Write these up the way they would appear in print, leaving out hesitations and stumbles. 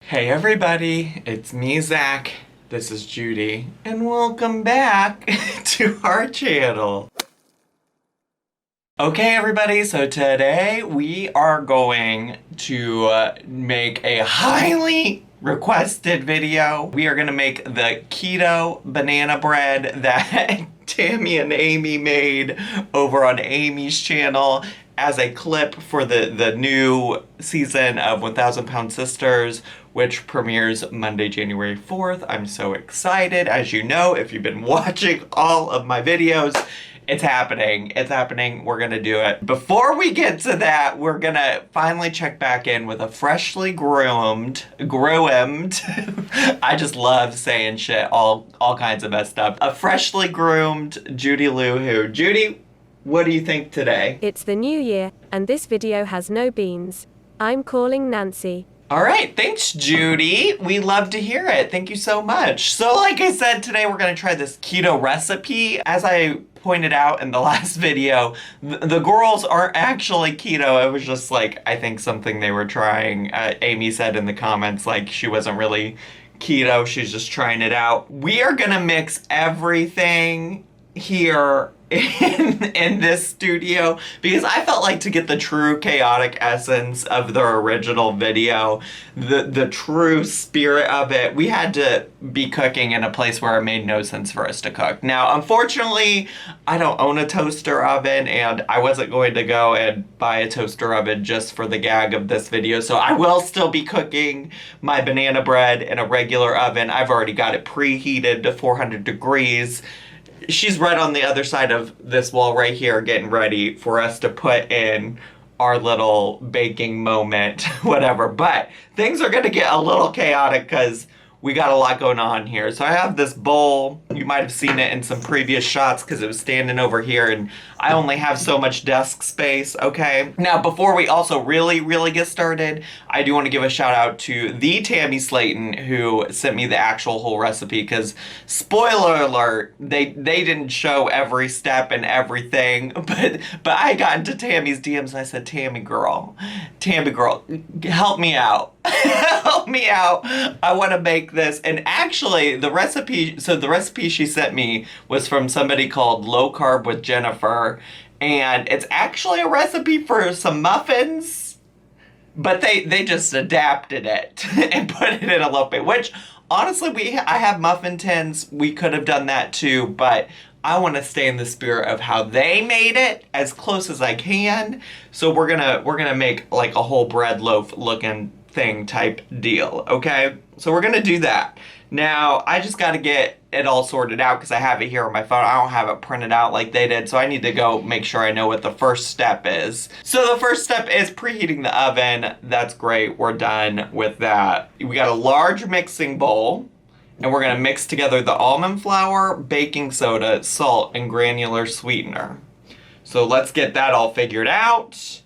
Hey everybody, it's me, Zach. This is Judy, and welcome back to our channel. Okay everybody, so today we are going to make a highly requested video. We are gonna make the keto banana bread that Tammy and Amy made over on Amy's channel as a clip for the new season of 1,000 Pound Sisters, which premieres Monday, January 4th. I'm so excited. As you know, if you've been watching all of my videos, it's happening. It's happening. We're gonna do it. Before we get to that, we're gonna finally check back in with a freshly groomed, I just love saying shit, all kinds of messed up. A freshly groomed Judy Lou Who. Judy, what do you think today? It's the new year, and this video has no beans. I'm calling Nancy. All right, thanks, Judy. We love to hear it. Thank you so much. So like I said, today we're gonna try this keto recipe. As I pointed out in the last video, the girls aren't actually keto. It was just like, I think something they were trying. Amy said in the comments, like she wasn't really keto, she's just trying it out. We are gonna mix everything here in this studio because I felt like to get the true chaotic essence of the original video, the true spirit of it, we had to be cooking in a place where it made no sense for us to cook. Now, unfortunately, I don't own a toaster oven and I wasn't going to go and buy a toaster oven just for the gag of this video, so I will still be cooking my banana bread in a regular oven. I've already got it preheated to 400 degrees. She's right on the other side of this wall right here getting ready for us to put in our little baking moment, whatever. But things are gonna get a little chaotic because we got a lot going on here. So I have this bowl. You might have seen it in some previous shots because it was standing over here and I only have so much desk space, okay? Now, before we also really get started, I do want to give a shout out to the Tammy Slayton who sent me the actual whole recipe because, spoiler alert, they didn't show every step and everything, but I got into Tammy's DMs and I said, Tammy girl, help me out. Help me out. I want to make this. And actually the recipe she sent me was from somebody called Low Carb with Jennifer, and it's actually a recipe for some muffins, but they just adapted it and put it in a loaf bake, which honestly I have muffin tins. We could have done that too, but I want to stay in the spirit of how they made it as close as I can. So we're gonna make like a whole bread loaf looking thing type deal, okay? So we're gonna do that. Now, I just gotta get it all sorted out because I have it here on my phone. I don't have it printed out like they did, so I need to go make sure I know what the first step is. So the first step is preheating the oven. That's great, we're done with that. We got a large mixing bowl, and we're gonna mix together the almond flour, baking soda, salt, and granular sweetener. So let's get that all figured out.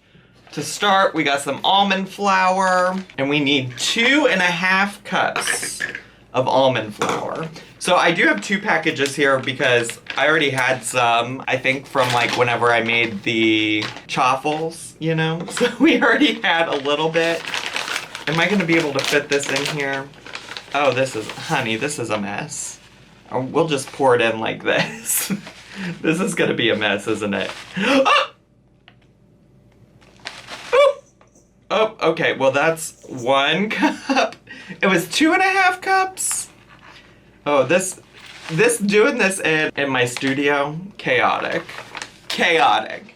To start, we got some almond flour, and we need 2.5 cups of almond flour. So I do have 2 packages here because I already had some, I think from like whenever I made the chaffles, you know? So we already had a little bit. Am I gonna be able to fit this in here? Oh, this is a mess. We'll just pour it in like this. This is gonna be a mess, isn't it? Oh, okay, well that's 1 cup. It was 2.5 cups. Oh, doing this in my studio, chaotic. Chaotic.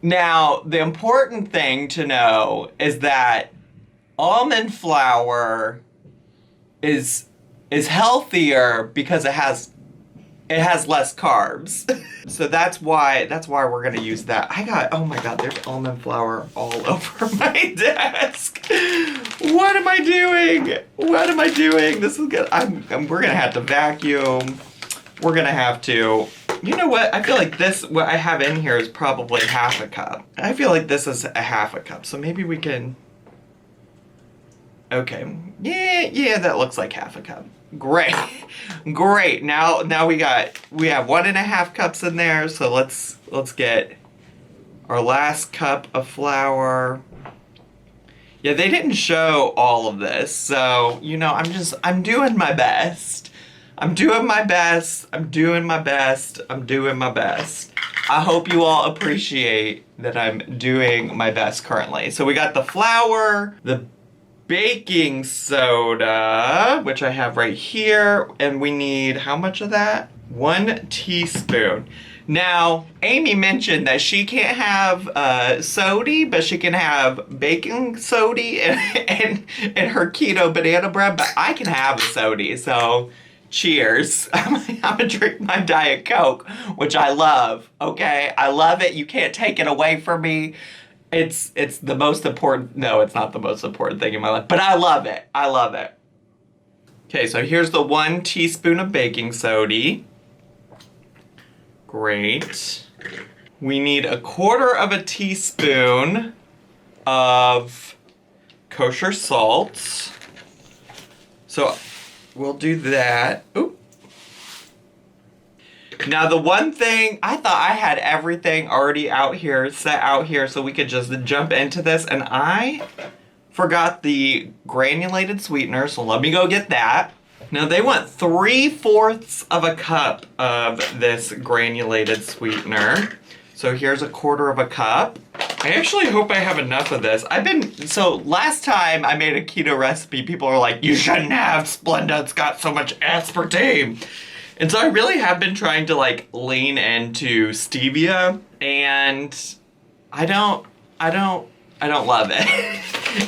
Now, the important thing to know is that almond flour is healthier because it has less carbs. So that's why we're gonna use that. Oh my god, there's almond flour all over my desk. What am I doing? What am I doing? This is good. We're gonna have to vacuum. We're gonna have to, you know what? I feel like what I have in here is probably 1/2 cup. I feel like this is 1/2 cup, so maybe we can Okay. Yeah, that looks like half a cup. Great. Great. Now we have 1.5 cups in there, so let's get our last cup of flour. Yeah, they didn't show all of this, so I'm doing my best. I'm doing my best. I'm doing my best. I'm doing my best. I hope you all appreciate that I'm doing my best currently. So we got the flour, the baking soda, which I have right here, and we need how much of that? 1 teaspoon. Now, Amy mentioned that she can't have sody, but she can have baking soda in her keto banana bread, but I can have a sody, so cheers. I'm gonna drink my Diet Coke, which I love, okay? I love it. You can't take it away from me. It's the most important, no, it's not the most important thing in my life, but I love it. I love it. Okay, so here's the 1 teaspoon of baking soda. Great. We need 1/4 teaspoon of kosher salt. So we'll do that. Oop. Now the one thing, I thought I had everything already set out here so we could just jump into this, and I forgot the granulated sweetener, so let me go get that. Now they want 3/4 cup of this granulated sweetener. So here's 1/4 cup. I actually hope I have enough of this. So last time I made a keto recipe, people are like, you shouldn't have Splenda, it's got so much aspartame. And so I really have been trying to lean into stevia, and I don't love it.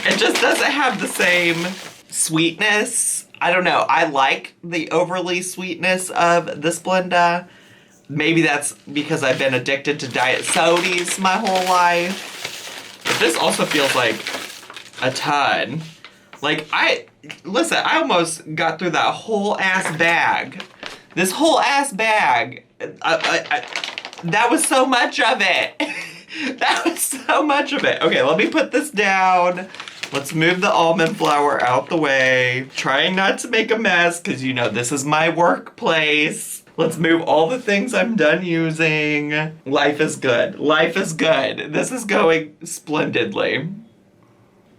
It just doesn't have the same sweetness. I don't know. I like the overly sweetness of the Splenda. Maybe that's because I've been addicted to diet sodies my whole life. But this also feels like a ton. I almost got through that whole ass bag. This whole ass bag. That was so much of it. That was so much of it. Okay, let me put this down. Let's move the almond flour out the way. Trying not to make a mess, because this is my workplace. Let's move all the things I'm done using. Life is good. Life is good. This is going splendidly.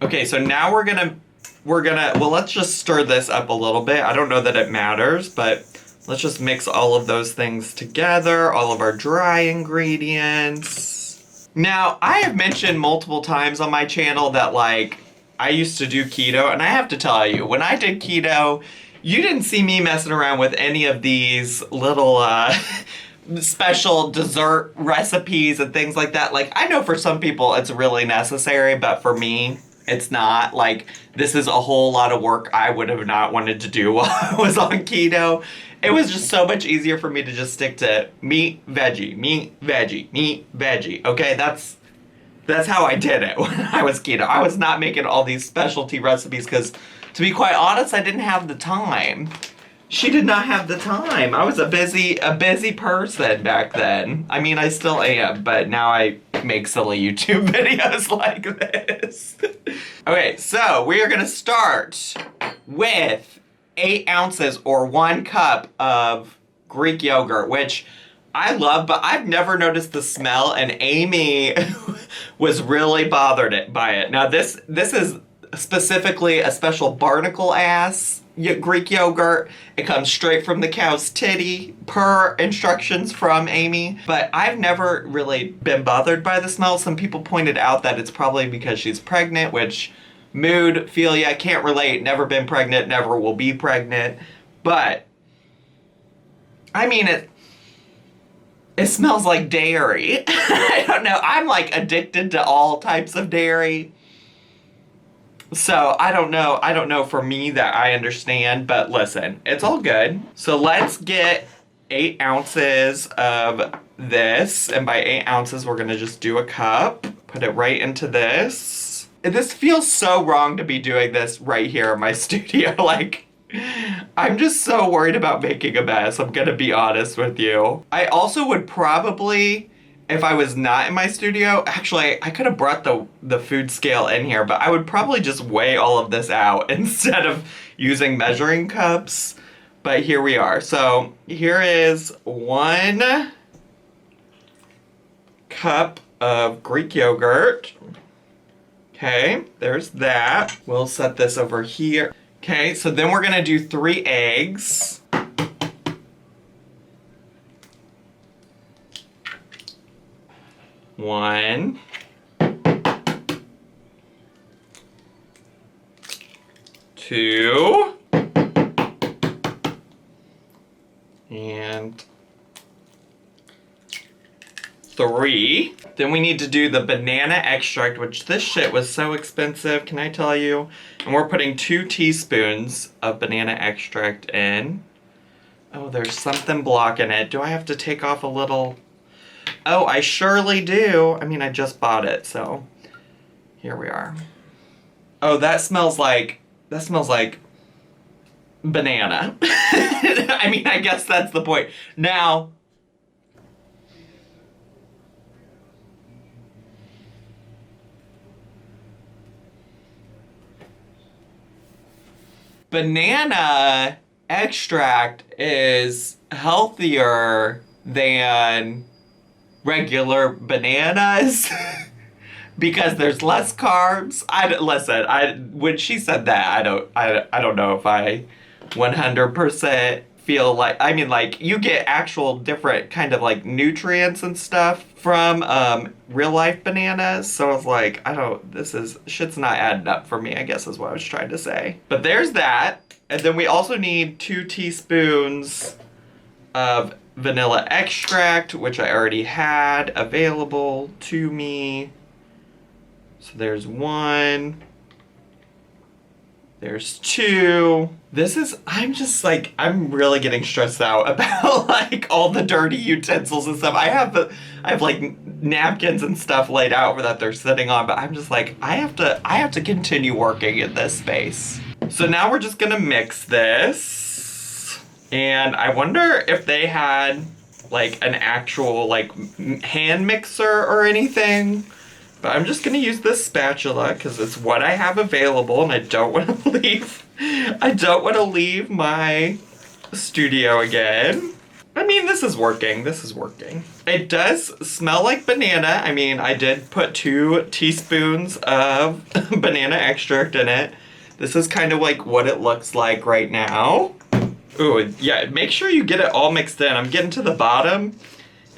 Okay, so now well, let's just stir this up a little bit. I don't know that it matters, but let's just mix all of those things together, all of our dry ingredients. Now, I have mentioned multiple times on my channel that I used to do keto, and I have to tell you, when I did keto, you didn't see me messing around with any of these little special dessert recipes and things like that. I know for some people it's really necessary, but for me, it's not. This is a whole lot of work I would have not wanted to do while I was on keto. It was just so much easier for me to just stick to meat, veggie, meat, veggie, meat, veggie. Okay, that's how I did it when I was keto. I was not making all these specialty recipes because, to be quite honest, I didn't have the time. She did not have the time. I was a busy person back then. I mean, I still am, but now I make silly YouTube videos like this. Okay, so we are gonna start with 8 ounces or 1 cup of Greek yogurt, which I love, but I've never noticed the smell, and Amy was really bothered by it. Now this is specifically a special barnacle ass Greek yogurt. It comes straight from the cow's titty per instructions from Amy, but I've never really been bothered by the smell. Some people pointed out that it's probably because she's pregnant, which mood, feel ya, can't relate, never been pregnant, never will be pregnant. But I mean, it smells like dairy. I don't know. I'm addicted to all types of dairy. So I don't know for me that I understand, but listen, it's all good. So let's get 8 ounces of this. And by 8 ounces, we're gonna just do a cup. Put it right into this. This feels so wrong to be doing this right here in my studio. I'm just so worried about making a mess. I'm gonna be honest with you. I also would probably if I was not in my studio, actually, I could have brought the food scale in here, but I would probably just weigh all of this out instead of using measuring cups. But here we are. So here is 1 cup of Greek yogurt. Okay, there's that. We'll set this over here. Okay, so then we're gonna do 3 eggs. One. Two. And 3. Then we need to do the banana extract, which this shit was so expensive, can I tell you? And we're putting 2 teaspoons of banana extract in. Oh, there's something blocking it. Do I have to take off a little? Oh, I surely do. I mean, I just bought it, so here we are. Oh, that smells like banana. I mean, I guess that's the point. Now, banana extract is healthier than regular bananas because there's less carbs. When she said that, I don't know if I 100% feel like, I mean, like, you get actual different kind of like nutrients and stuff from real life bananas. So I was like, shit's not adding up for me, I guess is what I was trying to say. But there's that. And then we also need 2 teaspoons of vanilla extract, which I already had available to me. So there's 1. There's 2. I'm really getting stressed out about like all the dirty utensils and stuff. I have like napkins and stuff laid out that they're sitting on, but I'm just like, I have to continue working in this space. So now we're just gonna mix this. And I wonder if they had like an actual like hand mixer or anything. But I'm just gonna use this spatula because it's what I have available, and I don't want to leave my studio again. I mean, this is working. It does smell like banana. I mean, I did put 2 teaspoons of banana extract in it. This is kind of like what it looks like right now. Ooh, yeah, make sure you get it all mixed in. I'm getting to the bottom,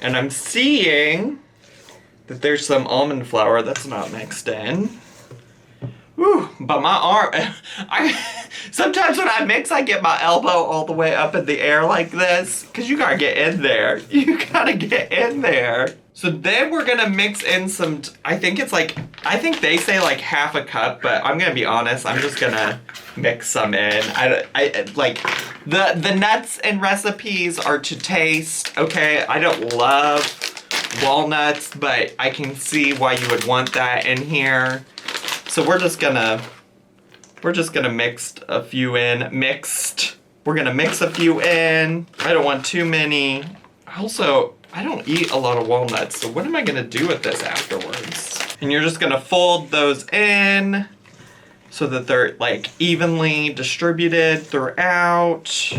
and I'm seeing that there's some almond flour that's not mixed in. Whew, but my arm, sometimes when I mix, I get my elbow all the way up in the air like this, because you gotta get in there. You gotta get in there. So then we're gonna mix in some, I think they say like half a cup, but I'm gonna be honest, I'm just gonna mix some in. I like, the nuts and recipes are to taste, okay? I don't love walnuts, but I can see why you would want that in here. So we're just gonna mix a few in. We're gonna mix a few in. I don't want too many. Also, I don't eat a lot of walnuts, so what am I gonna do with this afterwards? And you're just gonna fold those in so that they're like evenly distributed throughout.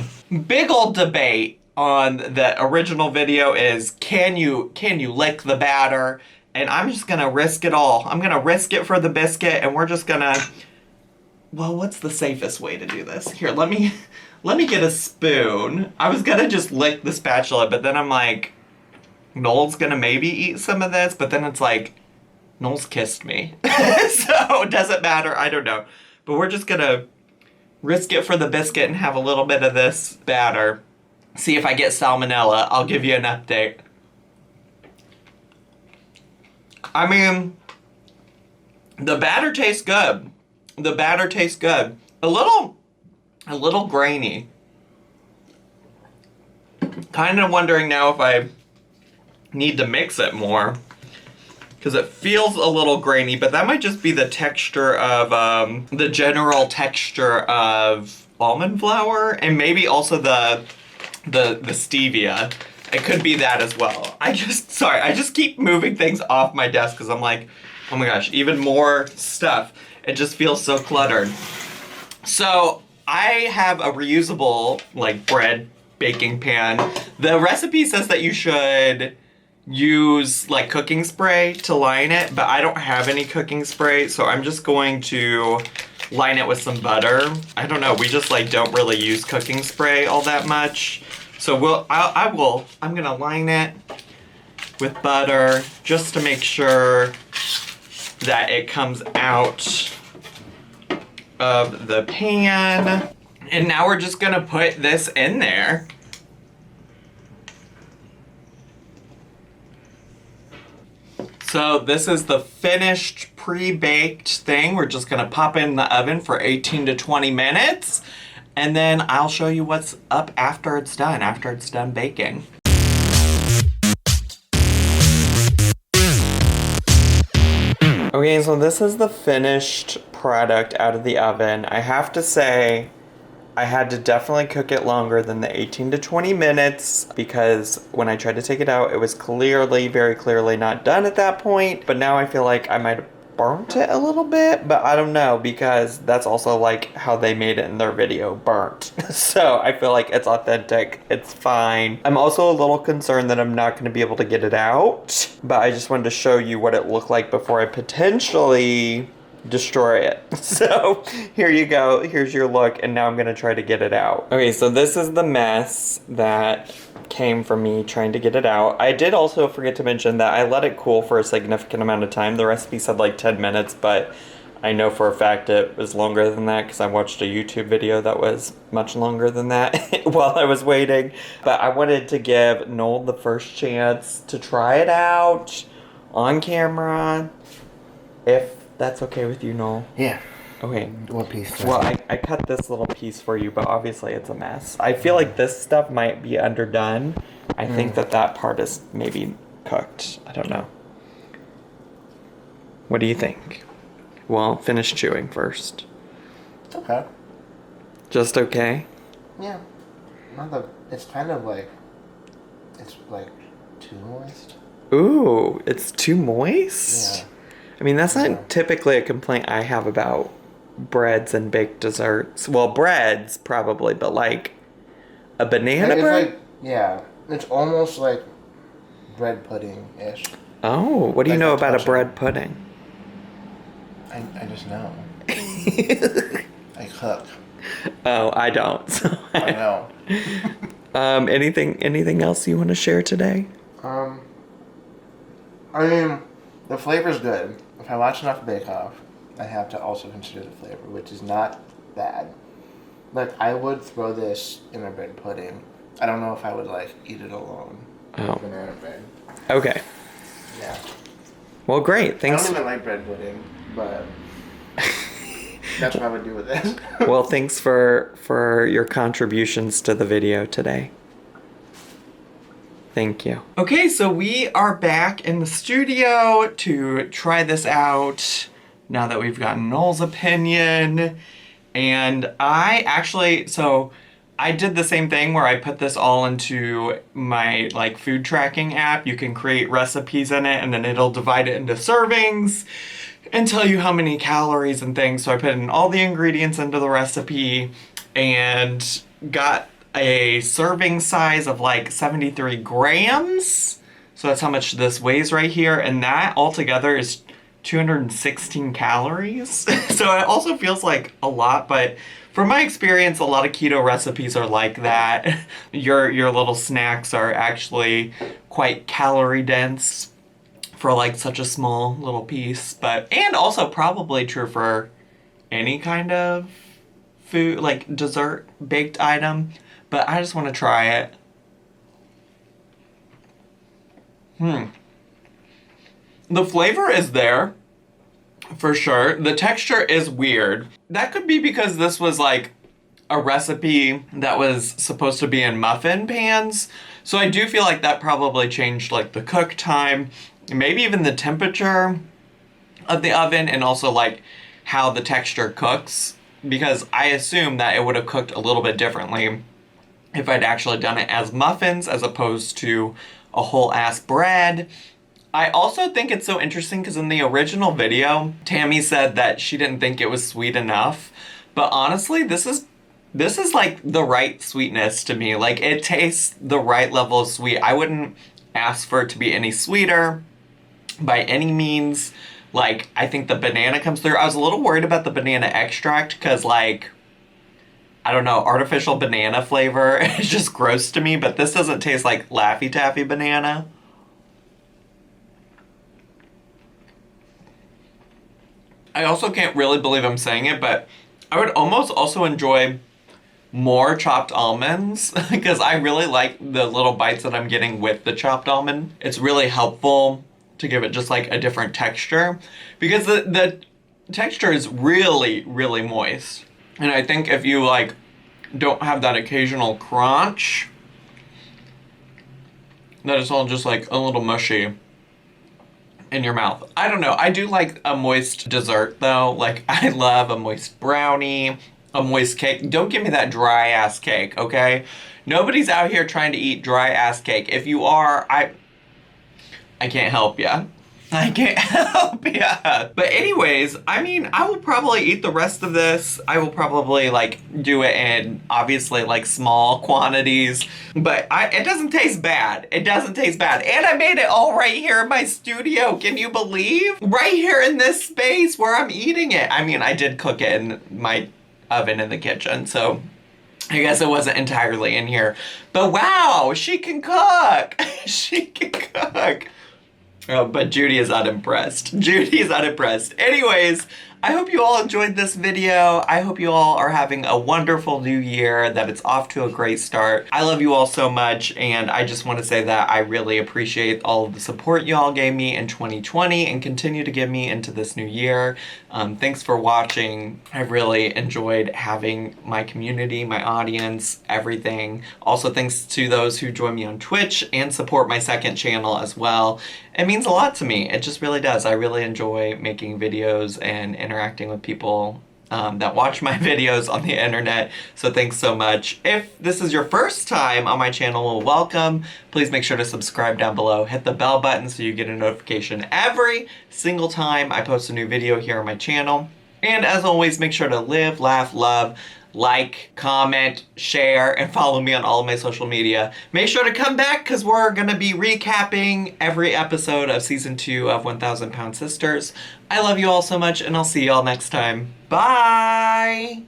Big old debate on the original video is, can you lick the batter? And I'm just gonna risk it all. I'm gonna risk it for the biscuit, and we're just gonna, well, what's the safest way to do this? Here, let me get a spoon. I was gonna just lick the spatula, but then I'm like, Noel's gonna maybe eat some of this, but then it's like, Noel's kissed me. So it doesn't matter, I don't know. But we're just gonna risk it for the biscuit and have a little bit of this batter. See if I get salmonella. I'll give you an update. I mean, the batter tastes good. A little grainy. Kind of wondering now if I need to mix it more, because it feels a little grainy, but that might just be the texture of, the general texture of almond flour, and maybe also the stevia It could be that as well. I just keep moving things off my desk because I'm like, oh my gosh, even more stuff. It just feels so cluttered. So I have a reusable like bread baking pan. The recipe says that you should use like cooking spray to line it, but I don't have any cooking spray, so I'm just going to line it with some butter. I don't know, we just like don't really use cooking spray all that much. So I'm gonna line it with butter just to make sure that it comes out of the pan. And now we're just gonna put this in there. So this is the finished pre-baked thing. We're just gonna pop it in the oven for 18 to 20 minutes. And then I'll show you what's up after it's done baking. Okay, so this is the finished product out of the oven. I have to say, I had to definitely cook it longer than the 18 to 20 minutes because when I tried to take it out, it was very clearly not done at that point. But now I feel like I might have burnt it a little bit, but I don't know because that's also like how they made it in their video, burnt. So I feel like it's authentic, it's fine. I'm also a little concerned that I'm not going to be able to get it out, but I just wanted to show you what it looked like before I potentially destroy it. So here you go, here's your look, and now I'm gonna try to get it out. Okay, so this is the mess that came from me trying to get it out. I did also forget to mention that I let it cool for a significant amount of time. The recipe said like 10 minutes, but I know for a fact it was longer than that because I watched a YouTube video that was much longer than that while I was waiting. But I wanted to give Noel the first chance to try it out on camera, if that's okay with you, Noel? Yeah. Okay. What piece? Well, I cut this little piece for you, but obviously it's a mess. I feel like this stuff might be underdone. I think that part is maybe cooked. I don't know. What do you think? Well, finish chewing first. It's okay. Just okay? Yeah. It's kind of like, it's like too moist. Ooh, it's too moist? Yeah. I mean, that's not typically a complaint I have about breads and baked desserts. Well, breads probably, but like a banana bread? Like, yeah. It's almost like bread pudding-ish. Oh, what do you Like know a about a touch bread pudding? I just know. I cook. Oh, I don't. So I know. Anything else you want to share today? I mean, the flavor's good. If I watch enough Bake Off, I have to also consider the flavor, which is not bad. Like, I would throw this in a bread pudding. I don't know if I would, like, eat it alone. Oh. Banana bread. Okay. Yeah. Well, great. I Thanks. don't even like bread pudding, but that's what I would do with this. Well, thanks for your contributions to the video today. Thank you. Okay, so we are back in the studio to try this out now that we've gotten Noel's opinion. And I did the same thing where I put this all into my like food tracking app. You can create recipes in it and then it'll divide it into servings and tell you how many calories and things. So I put in all the ingredients into the recipe and got a serving size of like 73 grams. So that's how much this weighs right here. And that altogether is 216 calories. So it also feels like a lot, but from my experience, a lot of keto recipes are like that. Your little snacks are actually quite calorie dense for like such a small little piece, and also probably true for any kind of food, like dessert baked item. But I just want to try it. The flavor is there, for sure. The texture is weird. That could be because this was like a recipe that was supposed to be in muffin pans. So I do feel like that probably changed like the cook time, maybe even the temperature of the oven, and also like how the texture cooks, because I assume that it would have cooked a little bit differently if I'd actually done it as muffins as opposed to a whole ass bread. I also think it's so interesting because in the original video, Tammy said that she didn't think it was sweet enough. But honestly, this is like the right sweetness to me. Like, it tastes the right level of sweet. I wouldn't ask for it to be any sweeter by any means. Like, I think the banana comes through. I was a little worried about the banana extract because, like, I don't know, artificial banana flavor is just gross to me, but this doesn't taste like Laffy Taffy banana. I also can't really believe I'm saying it, but I would almost also enjoy more chopped almonds because I really like the little bites that I'm getting with the chopped almond. It's really helpful to give it just like a different texture because the texture is really, really moist. And I think if you like don't have that occasional crunch, that it's all just like a little mushy in your mouth. I don't know. I do like a moist dessert though. Like, I love a moist brownie, a moist cake. Don't give me that dry ass cake, okay? Nobody's out here trying to eat dry ass cake. If you are, I can't help ya. I can't help ya. But anyways, I mean, I will probably eat the rest of this. I will probably like do it in obviously like small quantities, but it doesn't taste bad. It doesn't taste bad. And I made it all right here in my studio. Can you believe? Right here in this space where I'm eating it. I mean, I did cook it in my oven in the kitchen, so I guess it wasn't entirely in here. But wow, she can cook. She can cook. Oh, but Judy is unimpressed. Judy is unimpressed. Anyways, I hope you all enjoyed this video. I hope you all are having a wonderful new year, that it's off to a great start. I love you all so much, and I just want to say that I really appreciate all of the support you all gave me in 2020 and continue to give me into this new year. Thanks for watching. I really enjoyed having my community, my audience, everything. Also, thanks to those who join me on Twitch and support my second channel as well. It means a lot to me. It just really does. I really enjoy making videos and interacting with people that watch my videos on the internet. So thanks so much. If this is your first time on my channel, well, welcome. Please make sure to subscribe down below. Hit the bell button so you get a notification every single time I post a new video here on my channel. And as always, make sure to live, laugh, love, like, comment, share, and follow me on all of my social media. Make sure to come back because we're going to be recapping every episode of Season 2 of 1000 Pound Sisters. I love you all so much, and I'll see you all next time. Bye!